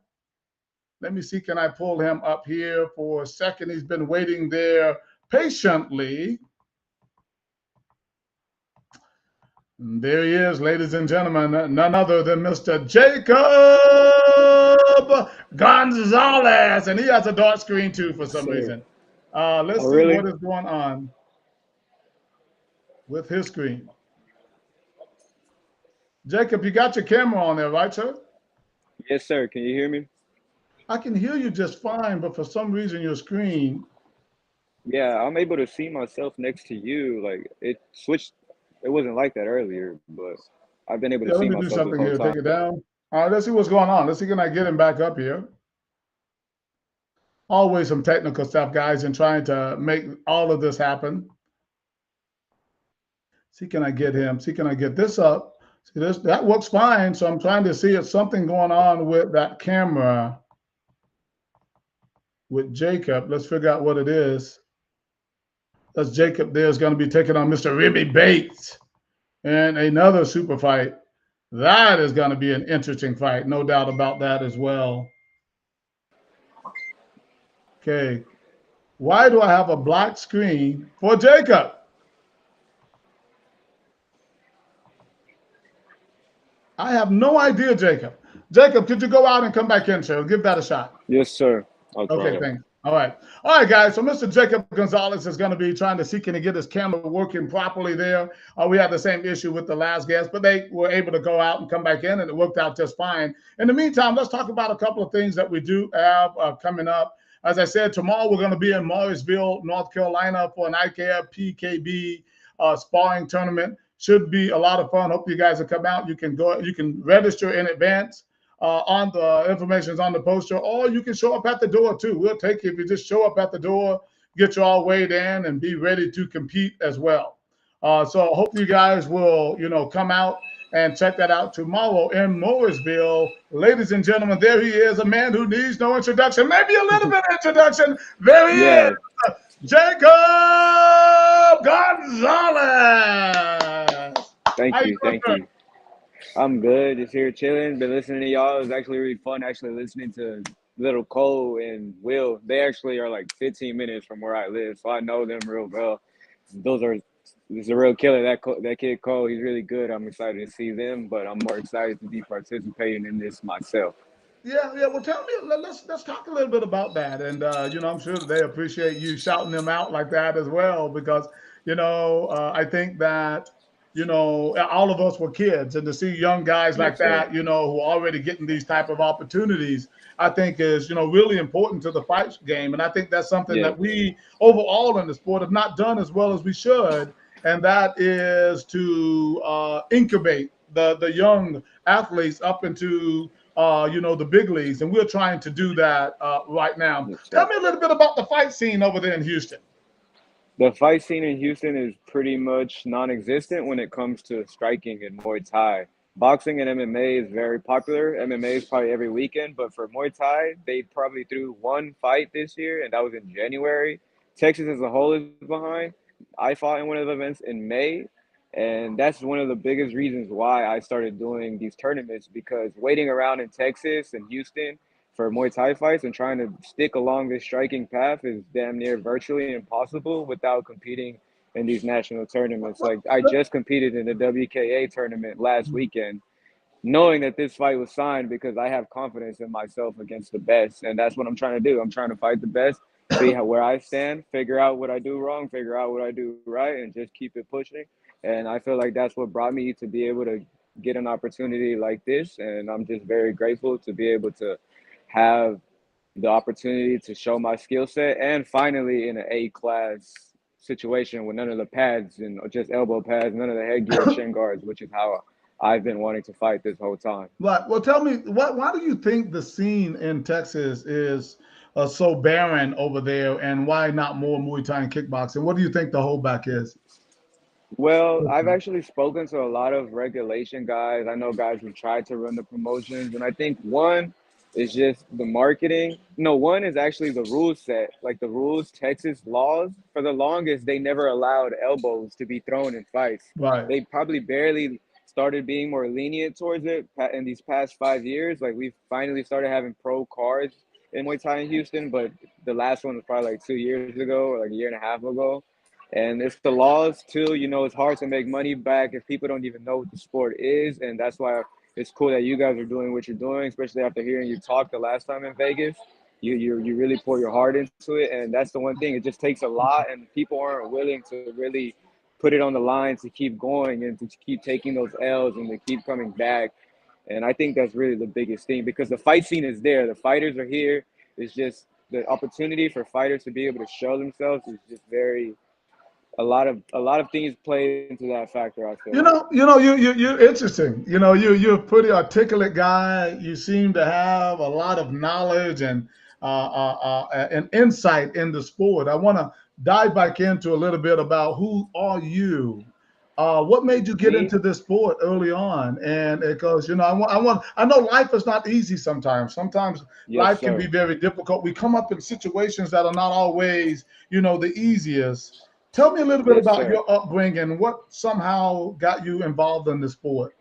Let me see, can I pull him up here for a second? He's been waiting there patiently. And there he is, ladies and gentlemen, none other than Mr. Jacob Gonzalez. And he has a dark screen too for some reason. Let's see what is going on with his screen. Jacob, you got your camera on there, right, sir? Yes, sir. Can you hear me? I can hear you just fine, but for some reason your screen. Yeah, I'm able to see myself next to you. Like it switched. It wasn't like that earlier, but I've been able to see let me do myself something this whole here. time. Take it down. All right, let's see what's going on. Let's see, can I get him back up here? Always some technical stuff, guys, and trying to make all of this happen. See, can I get him? See, can I get this up? See, this that works fine. So I'm trying to see if something going on with that camera with Jacob. Let's figure out what it is. That's Jacob there is going to be taking on Mr. Ribby Bates in another super fight. That is going to be an interesting fight, no doubt about that as well. Okay. Why do I have a black screen for Jacob? I have no idea, Jacob. Jacob, could you go out and come back in, sir? Give that a shot. Yes, sir. Okay, thanks. All right, guys. So Mr. Jacob Gonzalez is going to be trying to see can he get his camera working properly there. We had the same issue with the last guest, but they were able to go out and come back in, and it worked out just fine. In the meantime, let's talk about a couple of things that we do have coming up. As I said, tomorrow we're going to be in Morrisville, North Carolina for an IKF PKB sparring tournament. Should be a lot of fun. Hope you guys will come out. You can go. You can register in advance. On the information is on the poster, or you can show up at the door too. We'll take you if you just show up at the door, get you all weighed in, and be ready to compete as well. So I hope you guys will, come out and check that out tomorrow in Morrisville. Ladies and gentlemen, there he is, a man who needs no introduction, maybe a little bit of introduction. There he is, Jacob Gonzalez. Thank you. I'm good. Just here chilling. Been listening to y'all. It was actually really fun listening to Little Cole and Will. They actually are like 15 minutes from where I live, so I know them real well. He's a real killer. That kid Cole, he's really good. I'm excited to see them, but I'm more excited to be participating in this myself. Yeah. Well, tell me, let's talk a little bit about that. And I'm sure they appreciate you shouting them out like that as well, because I think that all of us were kids, and to see young guys like that, who are already getting these type of opportunities, I think is, really important to the fight game. And I think that's something that we overall in the sport have not done as well as we should. And that is to incubate the young athletes up into, the big leagues. And we're trying to do that right now. Tell me a little bit about the fight scene over there in Houston. The fight scene in Houston is pretty much non-existent when it comes to striking and Muay Thai. Boxing and MMA is very popular. MMA is probably every weekend, but for Muay Thai, they probably threw one fight this year, and that was in January. Texas as a whole is behind. I fought in one of the events in May, and that's one of the biggest reasons why I started doing these tournaments, because waiting around in Texas and Houston for Muay Thai fights and trying to stick along this striking path is damn near virtually impossible without competing in these national tournaments. Like I just competed in the WKA tournament last weekend, knowing that this fight was signed because I have confidence in myself against the best. And that's what I'm trying to do. I'm trying to fight the best, see where I stand, figure out what I do wrong, figure out what I do right, and just keep it pushing. And I feel like that's what brought me to be able to get an opportunity like this. And I'm just very grateful to be able to have the opportunity to show my skill set, and finally in an A-class situation with none of the pads and just elbow pads, none of the headgear, shin guards, which is how I've been wanting to fight this whole time. Right. Well, tell me, why do you think the scene in Texas is so barren over there, and why not more Muay Thai and kickboxing? What do you think the holdback is? Well, I've actually spoken to a lot of regulation guys. I know guys who tried to run the promotions, and I think one is just the marketing. No, one is actually the rule set. Like the rules, Texas laws, for the longest, they never allowed elbows to be thrown in fights. Right. They probably barely started being more lenient towards it in these past 5 years. Like we've finally started having pro cards in Muay Thai in Houston, but the last one was probably like 2 years ago or like a year and a half ago. And it's the laws too. You know, it's hard to make money back if people don't even know what the sport is, and that's why it's cool that you guys are doing what you're doing, especially after hearing you talk the last time in Vegas. You really pour your heart into it, and that's the one thing. It just takes a lot, and people aren't willing to really put it on the line to keep going and to keep taking those L's and to keep coming back. And I think that's really the biggest thing because the fight scene is there. The fighters are here. It's just the opportunity for fighters to be able to show themselves is just very a lot of things play into that factor. I feel You're interesting. You're a pretty articulate guy. You seem to have a lot of knowledge and insight in the sport. I want to dive back into a little bit about who are you. What made you get me. into this sport early on? And because I know life is not easy sometimes. Sometimes Yes, life can be sir. very difficult. We come up in situations that are not always, the easiest. Tell me a little bit Yes, about sir. your upbringing. What somehow got you involved in the sport?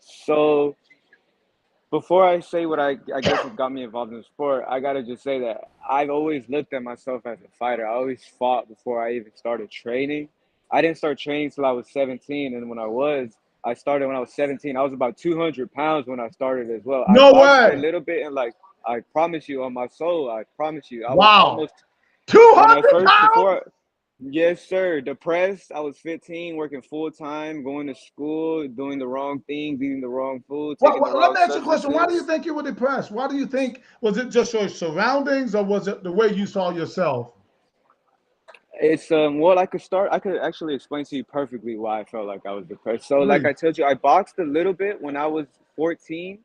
So before I say what I guess it got me involved in the sport, I gotta just say that I've always looked at myself as a fighter. I always fought before I even started training. I didn't start training till I was 17, and I started when I was 17. I was about 200 pounds when I started as well. I No boxed a way. little bit, and like I promise you on my soul, I promise you, I was Wow. almost when I 200 first pounds? before. Yes, sir. Depressed. I was 15, working full time, going to school, doing the wrong things, eating the wrong food, taking the Let wrong me ask you a question. Why do you substances. think you were depressed? Why do you think, was it just your surroundings or was it the way you saw yourself? It's well, I could actually explain to you perfectly why I felt like I was depressed. So like I Please. told you, I boxed a little bit when I was 14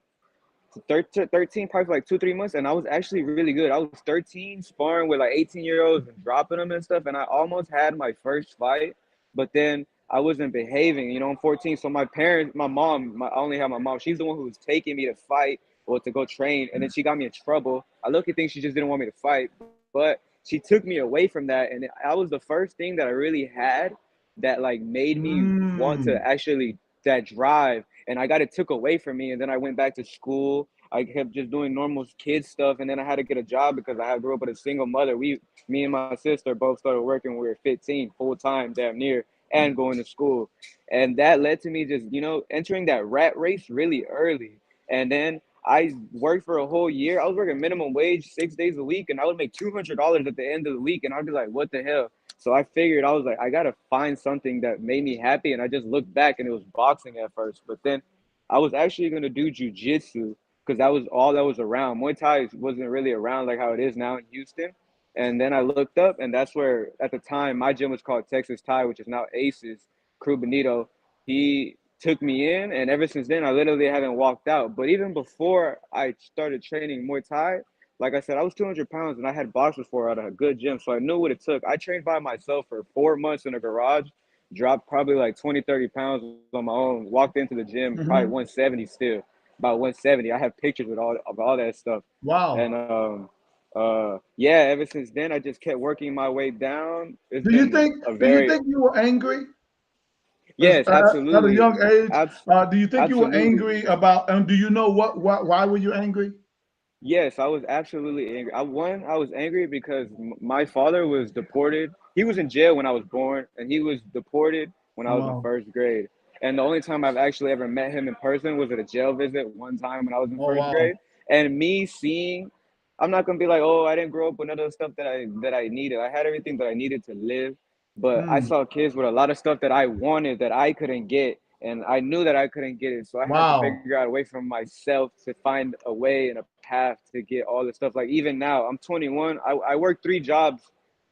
to 13, probably for like 2, 3 months, and I was actually really good. I was 13 sparring with like 18-year-olds and dropping them and stuff, and I almost had my first fight, but then I wasn't behaving. I'm 14, so my parents, my mom, I only have my mom. She's the one who was taking me to fight or to go train, and then she got me in trouble. I look at things she just didn't want me to fight, but she took me away from that, and that was the first thing that I really had that like made me want to Mm. actually that drive, and I got it took away from me, and then I went back to school. I kept just doing normal kid stuff, and then I had to get a job because I grew up with a single mother. Me and my sister both started working when we were 15, full time, damn near, and going to school, and that led to me just entering that rat race really early, and then I worked for a whole year. I was working minimum wage 6 days a week, and I would make $200 at the end of the week, and I'd be like, "What the hell?" So I figured I was like, I gotta find something that made me happy, and I just looked back, and it was boxing at first, but then I was actually gonna do jujitsu because that was all that was around. Muay Thai wasn't really around like how it is now in Houston. And then I looked up, and that's where, at the time, my gym was called Texas Thai, which is now Aces. Crew Benito, he took me in, and ever since then, I literally haven't walked out. But even before I started training Muay Thai, like I said, I was 200 pounds, and I had boxed before at a good gym, so I knew what it took. I trained by myself for 4 months in a garage, dropped probably like 20, 30 pounds on my own, walked into the gym, probably Mhm. 170 still, about 170. I have pictures with all that stuff. Wow. And yeah, ever since then I just kept working my way down. It's Do you been think a do you very think you were angry yes, at a absolutely. young age? Do you think you were Absolutely. angry about, and do you know why were you angry? Yes, I was absolutely angry. I was angry because my father was deported. He was in jail when I was born, and he was deported when I was in Wow. first grade. And the only time I've actually ever met him in person was at a jail visit one time when I was in Oh, first wow. grade. And me seeing, I'm not gonna be like, oh, I didn't grow up with none of the stuff that I needed. I had everything that I needed to live, but I Mm. saw kids with a lot of stuff that I wanted that I couldn't get, and I knew that I couldn't get it. So I had to Wow. figure out a way from myself to find a way and a path to get all the stuff. Like even now, I'm 21. I worked 3 jobs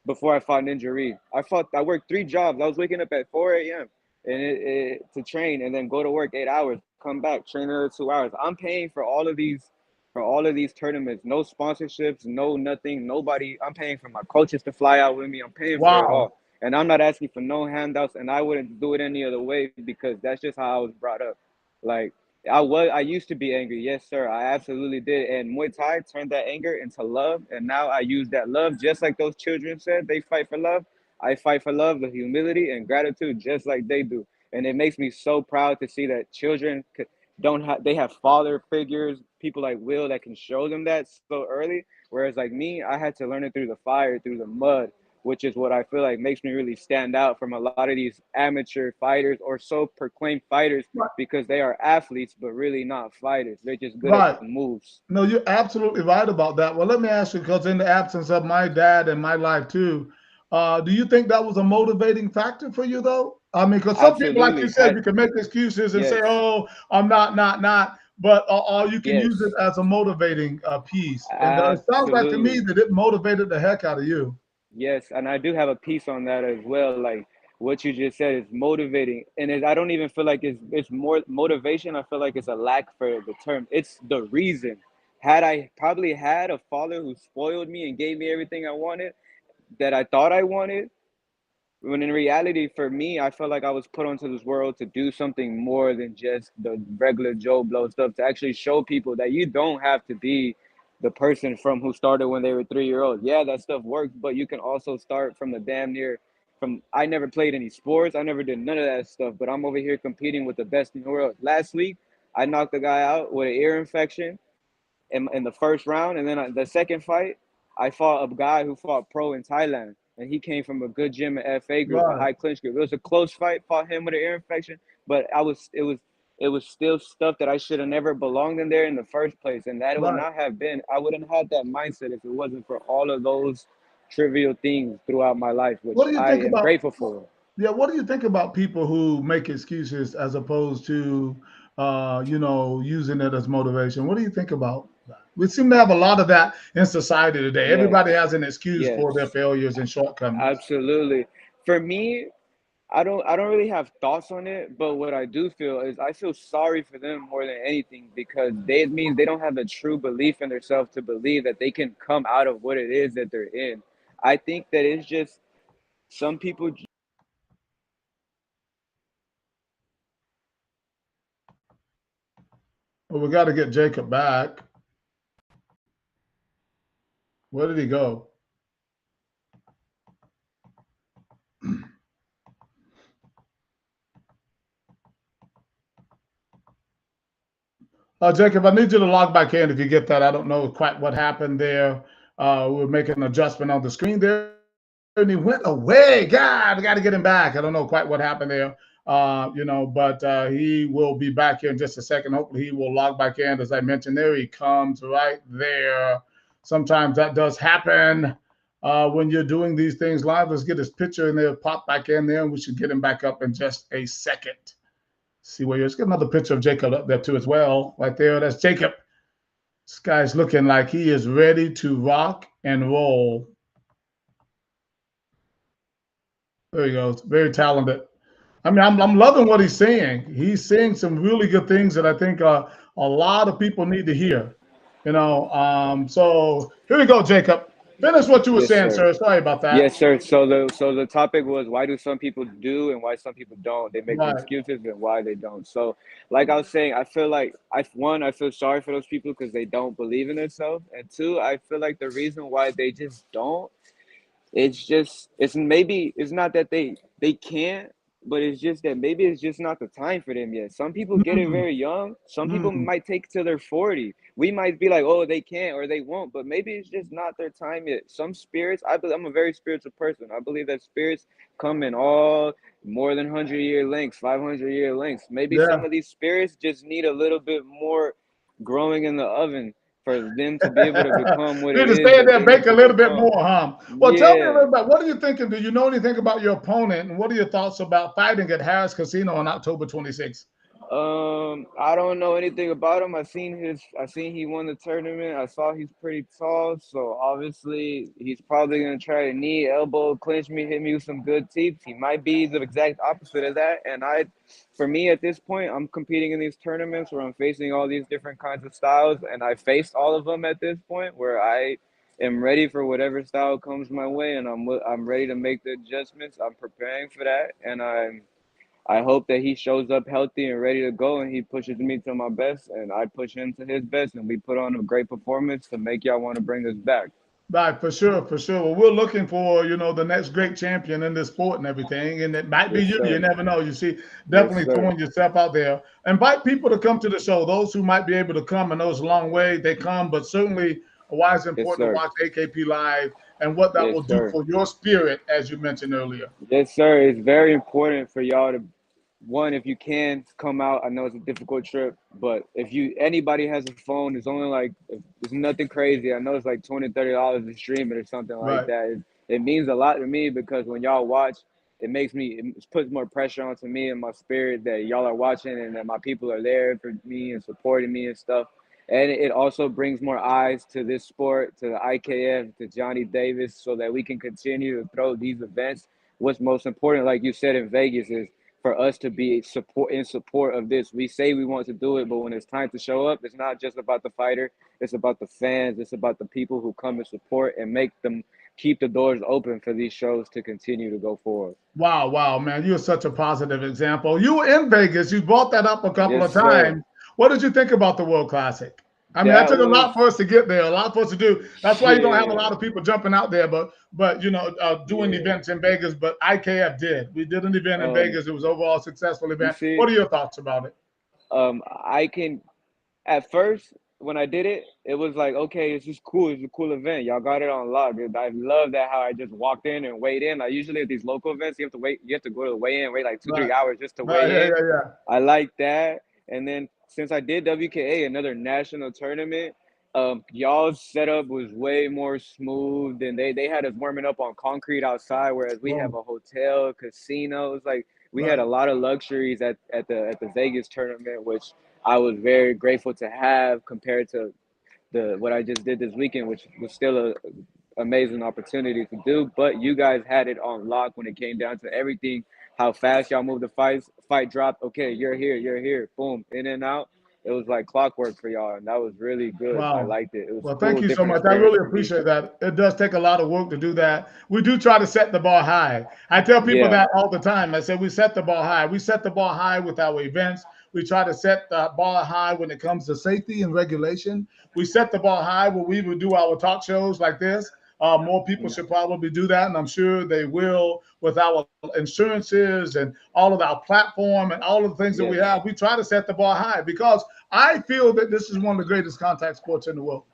before I fought Ninja Reed. I worked 3 jobs. I was waking up at 4 a.m. and to train and then go to work 8 hours, come back, train another 2 hours. I'm paying for all of these for all of these tournaments. No sponsorships, no nothing, nobody. I'm paying for my coaches to fly out with me. I'm paying for it Wow. all. And I'm not asking for no handouts, and I wouldn't do it any other way because that's just how I was brought up. Like I used to be angry, yes sir, I absolutely did, and Muay Thai turned that anger into love, and now I use that love just like those children said they fight for love. I fight for love, the humility and gratitude, just like they do, and it makes me so proud to see that children don't have they have father figures, people like Will that can show them that so early, whereas like me, I had to learn it through the fire, through the mud, which is what I feel like makes me really stand out from a lot of these amateur fighters or so proclaimed fighters because they are athletes, but really not fighters. They're just good at Right. the moves. No, you're absolutely right about that. Well, let me ask you, because in the absence of my dad in my life too, do you think that was a motivating factor for you, though? I mean, because some people, like you Absolutely. said, you can make excuses and say, Yes. "Oh, I'm not," but or you can use it Yes. as a motivating piece. And it sounds like to me Absolutely. that it motivated the heck out of you. Yes, and I do have a piece on that as well. Like what you just said is motivating, and I don't even feel like it's more motivation. I feel like it's a lack for the term. It's the reason. Had I probably had a father who spoiled me and gave me everything I wanted, that I thought I wanted, when in reality, for me, I felt like I was put onto this world to do something more than just the regular Joe Blow stuff, to actually show people that you don't have to be the person from who started when they were 3 years old. Yeah, that stuff works, but you can also start from the damn near from I never played any sports. I never did none of that stuff, but I'm over here competing with the best in the world. Last week, I knocked a guy out with an ear infection in the first round, and then the second fight, I fought a guy who fought pro in Thailand, and he came from a good gym at FA group, a Right. high clinch group. It was a close fight. Fought him with an ear infection, but it was still stuff that I should have never belonged in there in the first place, and that it would Right. not have been. I wouldn't have had that mindset if it wasn't for all of those trivial things throughout my life, What which do you I think am about? grateful for. Yeah, what do you think about people who make excuses as opposed to, using it as motivation? What do you think about that? We seem to have a lot of that in society today. Yes, Everybody has an excuse for their yes, failures and shortcomings. absolutely. For me, I don't really have thoughts on it, but what I do feel is I feel sorry for them more than anything because it means they don't have a true belief in themselves to believe that they can come out of what it is that they're in. I think that it's just some people. Well, we got to get Jacob back. Where did he go? Jacob, I need you to log back in if you get that. I don't know quite what happened there. We were making an adjustment on the screen there, and he went away. God, I got to get him back. I don't know quite what happened there, but he will be back here in just a second. Hopefully, he will log back in. As I mentioned, there he comes right there. Sometimes that does happen when you're doing these things live. Let's get his picture in there, pop back in there, and we should get him back up in just a second. See where you're. Let's get another picture of Jacob up there too as well. Right there, that's Jacob. This guy's looking like he is ready to rock and roll. There he goes. Very talented. I mean, I'm loving what he's saying. He's saying some really good things that I think a lot of people need to hear. So here we go, Jacob. Finish what you were Yes, saying, sir. sir. Sorry about that. Yes, sir. So the topic was why do some people do and why some people don't? They make Right. excuses and why they don't. So, like I was saying, I feel like I feel sorry for those people because they don't believe in themselves, and two, I feel like the reason why they just don't, it's not that they can't, but it's just that maybe it's just not the time for them yet. Some people get it Mm, very young. Some people mm. might take till they're 40. We might be like, oh, they can't or they won't, but maybe it's just not their time yet. Some spirits, I'm a very spiritual person. I believe that spirits come in all more than 100-year lengths, 500-year lengths. Maybe some Yeah. of these spirits just need a little bit more growing in the oven for them to be able to become what Need it to is stay in that there they and need bake a to little bit become. more, huh? Well, tell me a Yeah. little bit. What are you thinking? Do you know anything about your opponent, and what are your thoughts about fighting at Harris Casino on October 26th? I don't know anything about him. I seen he won the tournament. I saw he's pretty tall, so obviously he's probably gonna try to knee, elbow, clinch me, hit me with some good teeps. He might be the exact opposite of that. And for me at this point, I'm competing in these tournaments where I'm facing all these different kinds of styles, and I faced all of them at this point where I am ready for whatever style comes my way, and I'm ready to make the adjustments. I'm preparing for that, and I hope that he shows up healthy and ready to go, and he pushes me to my best, and I push him to his best, and we put on a great performance to make y'all want to bring us back. Right, for sure, for sure. Well, we're looking for, the next great champion in this sport and everything. And it might be Yes, you. You sir. never know. You see, Yes, definitely sir. throwing yourself out there. Invite people to come to the show. Those who might be able to come, and those a long way, they come. But certainly, why it's Yes, important to sir. watch AKP Live and what that Yes, will do sir. for your spirit, as you mentioned earlier. Yes, sir. It's very important for y'all to, one, if you can come out. I know it's a difficult trip, but if anybody has a phone, it's only like, it's nothing crazy. I know it's like $20-$30 to stream it or something like Right. that. It means a lot to me because when y'all watch, it puts more pressure onto me and my spirit that y'all are watching and that my people are there for me and supporting me and stuff. And it also brings more eyes to this sport, to the IKF, to Johnny Davis, so that we can continue to throw these events. What's most important, like you said in Vegas, is for us to be in support of this. We say we want to do it, but when it's time to show up, it's not just about the fighter. It's about the fans. It's about the people who come and support and make them keep the doors open for these shows to continue to go forward. Wow, wow, man. You're such a positive example. You were in Vegas. You brought that up a couple Yes, of sir. times. What did you think about the World Classic? I mean, that That took a was, lot for us to get there, a lot for us to do. That's why you don't have a lot yeah. of people jumping out there, but doing Yeah. events in Vegas. But IKF did. We did an event in Vegas. It was overall a successful You event. see, What are your thoughts about it? I can, at first, when I did it, it was like, okay, it's just cool. It's a cool event. Y'all got it on lock. I love that how I just walked in and weighed in. I usually at these local events, you have to go to the weigh-in, wait like 2-3 Right, hours just to right, weigh in. yeah. I like that. And then since I did WKA, another national tournament, y'all's setup was way more smooth, and they had us warming up on concrete outside, whereas we have Boom. a hotel, casino. It was like we had Right. a lot of luxuries at the Vegas tournament, which I was very grateful to have compared to what I just did this weekend, which was still a amazing opportunity to do. But you guys had it on lock when it came down to everything. How fast y'all moved the fight dropped. Okay, you're here. Boom, in and out. It was like clockwork for y'all, and that was really good. I Wow. liked it. It was Well, thank cool, you so different much. I experience really for me. appreciate that. It does take a lot of work to do that. We do try to set the bar high. I tell people Yeah, that all the time. I say we set the bar high. We set the bar high with our events. We try to set the bar high when it comes to safety and regulation. We set the bar high when we would do our talk shows like this. More people should probably do that, and I'm sure they will with our insurances and all of our platform and all of the things that we yes, have. We try to set the bar high because I feel that this is one of the greatest contact sports in the world.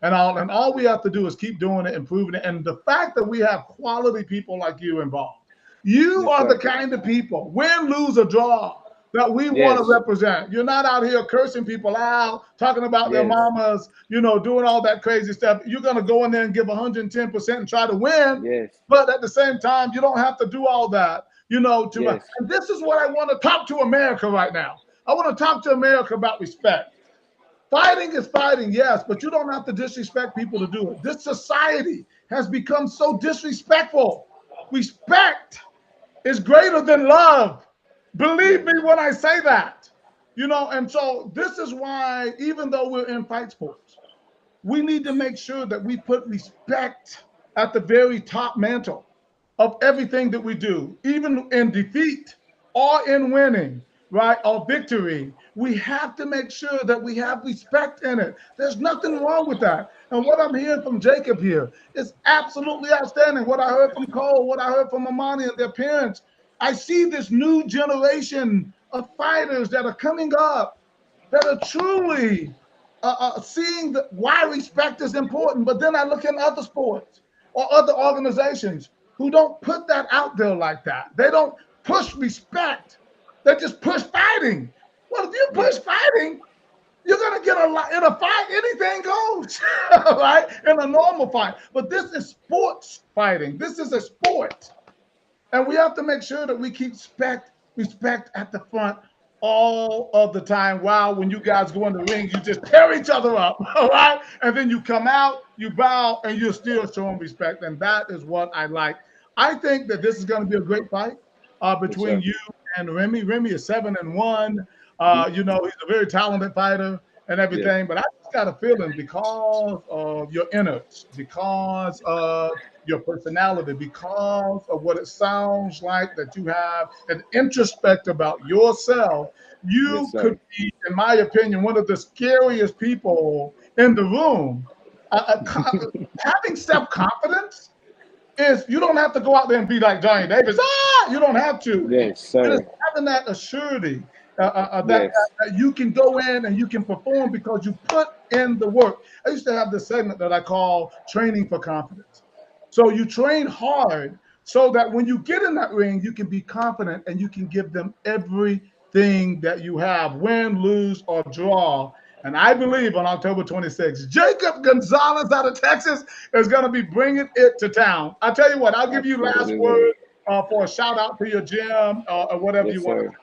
And all we have to do is keep doing it, improving it. And the fact that we have quality people like you involved, you yes, are the sir. kind of people, win, lose, or draw, that we want to Yes, represent. You're not out here cursing people out, talking about their yes, mamas, doing all that crazy stuff. You're going to go in there and give 110% and try to win. yes, But at the same time, you don't have to do all that, yes, and this is what I want to talk to America right now. I want to talk to America about respect. Fighting is fighting, yes, but you don't have to disrespect people to do it. This society has become so disrespectful. Respect is greater than love. Believe yes, me when I say that. And so this is why, even though we're in fight sports, we need to make sure that we put respect at the very top mantle of everything that we do, even in defeat or in winning, right? Or victory. We have to make sure that we have respect in it. There's nothing wrong with that. And what I'm hearing from Jacob here is absolutely outstanding. What I heard from Cole, what I heard from Amani and their parents. I see this new generation of fighters that are coming up that are truly seeing why respect is important. But then I look in other sports or other organizations who don't put that out there like that. They don't push respect. They just push fighting. Well, if you push yes, fighting, you're gonna get a lot in a fight. Anything goes, right? In a normal fight. But this is sports fighting. This is a sport, and we have to make sure that we keep respect at the front all of the time. Wow, when you guys go in the ring, you just tear each other up, all right? And then you come out, you bow, and you're still showing respect. And that is what I like. I think that this is going to be a great fight between you and Remy. Remy is 7-1. You know, he's a very talented fighter and everything. But I just got a feeling because of your innards, because of your personality, because of what it sounds like that you have an introspect about yourself, you could be, in my opinion, one of the scariest people in the room. Having self-confidence is you don't have to go out there and be like Johnny Davis. You don't have to. Yes, sir. It is having that assurity that you can go in and you can perform because you put in the work. I used to have this segment that I call training for confidence. So you train hard so that when you get in that ring, you can be confident and you can give them everything that you have, win, lose, or draw. And I believe on October 26th, Jacob Gonzalez out of Texas is going to be bringing it to town. I'll tell you what, I'll give you last word for a shout out to your gym or whatever you want.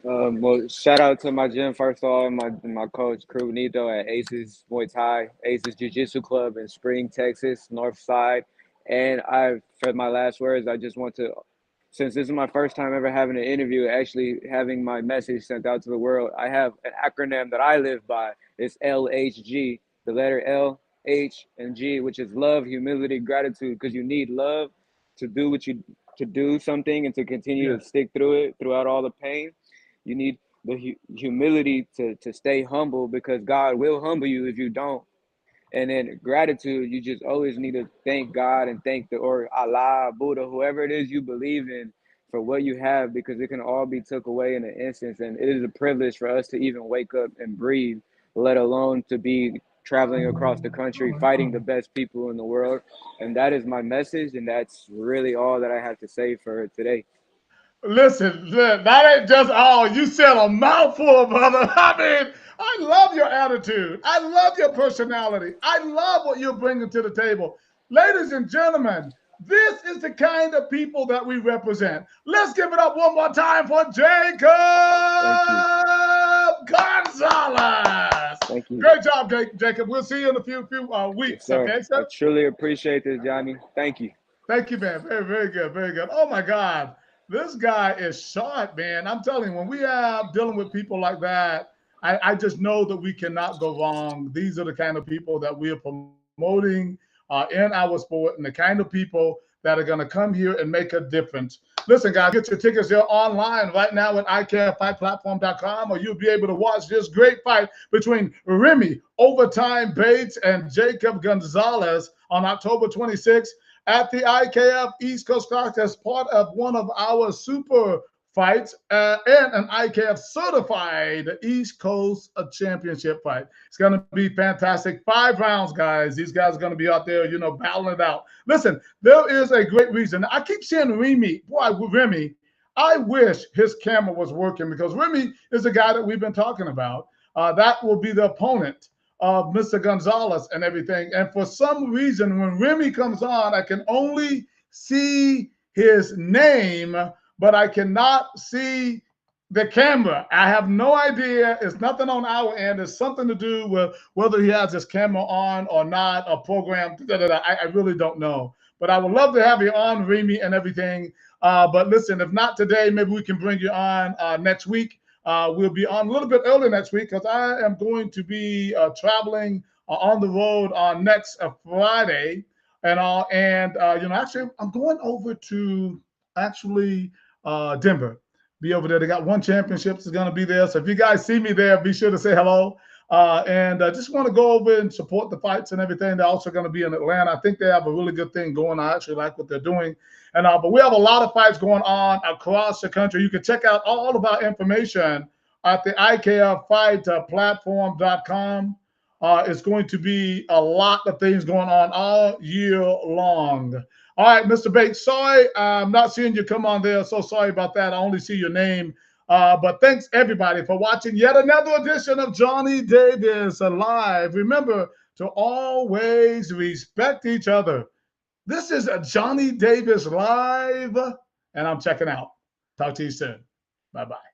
Well, shout out to my gym, first of all, my coach, Crew Nito at Aces Muay Thai, Aces Jiu-Jitsu Club in Spring, Texas, North Side. And for my last words, I just want to, since this is my first time ever having an interview, actually having my message sent out to the world, I have an acronym that I live by. It's LHG, the letter L, H, and G, which is love, humility, gratitude, because you need love to do something and to continue to stick through it throughout all the pain. You need the humility to stay humble because God will humble you if you don't. And then gratitude, you just always need to thank God and thank or Allah, Buddha, whoever it is you believe in for what you have, because it can all be took away in an instance. And it is a privilege for us to even wake up and breathe, let alone to be traveling across the country, fighting the best people in the world. And that is my message. And that's really all that I have to say for today. Listen, that ain't just all. You said a mouthful, brother. I mean, I love your attitude. I love your personality. I love what you're bringing to the table. Ladies and gentlemen, this is the kind of people that we represent. Let's give it up one more time for Jacob Gonzalez. Thank you. Great job, Jacob. We'll see you in a few weeks. Yes, okay, sir? I truly appreciate this, Johnny. Thank you. Thank you, man. Very, very good. Very good. Oh, my God. This guy is sharp, man. I'm telling you, when we are dealing with people like that, I just know that we cannot go wrong. These are the kind of people that we are promoting in our sport and the kind of people that are going to come here and make a difference. Listen, guys, get your tickets there online right now at iCareFightPlatform.com, or you'll be able to watch this great fight between Remy Overtime Bates and Jacob Gonzalez on October 26th. At the IKF East Coast Classic as part of one of our super fights and an IKF certified East Coast championship fight. It's going to be fantastic. 5 rounds, guys. These guys are going to be out there, battling it out. Listen, there is a great reason. I keep seeing Remy. I wish his camera was working because Remy is the guy that we've been talking about. That will be the opponent of Mr. Gonzalez and everything. And for some reason, when Remy comes on, I can only see his name, but I cannot see the camera. I have no idea. It's nothing on our end. It's something to do with whether he has his camera on or not, or programmed. I really don't know. But I would love to have you on, Remy, and everything. But listen, if not today, maybe we can bring you on next week. We'll be on a little bit early next week because I am going to be traveling on the road on next Friday and all. And actually, I'm going over to Denver. Be over there. They got one championships is going to be there. So if you guys see me there, be sure to say hello. And just want to go over and support the fights and everything. They're also going to be in Atlanta. I think they have a really good thing going. I actually like what they're doing. And but we have a lot of fights going on across the country. You can check out all of our information at the IKFightPlatform.com. It's going to be a lot of things going on all year long. All right, Mr. Bates, sorry I'm not seeing you come on there. So sorry about that. I only see your name. But thanks, everybody, for watching yet another edition of Johnny Davis Live. Remember to always respect each other. This is Johnny Davis Live, and I'm checking out. Talk to you soon. Bye-bye.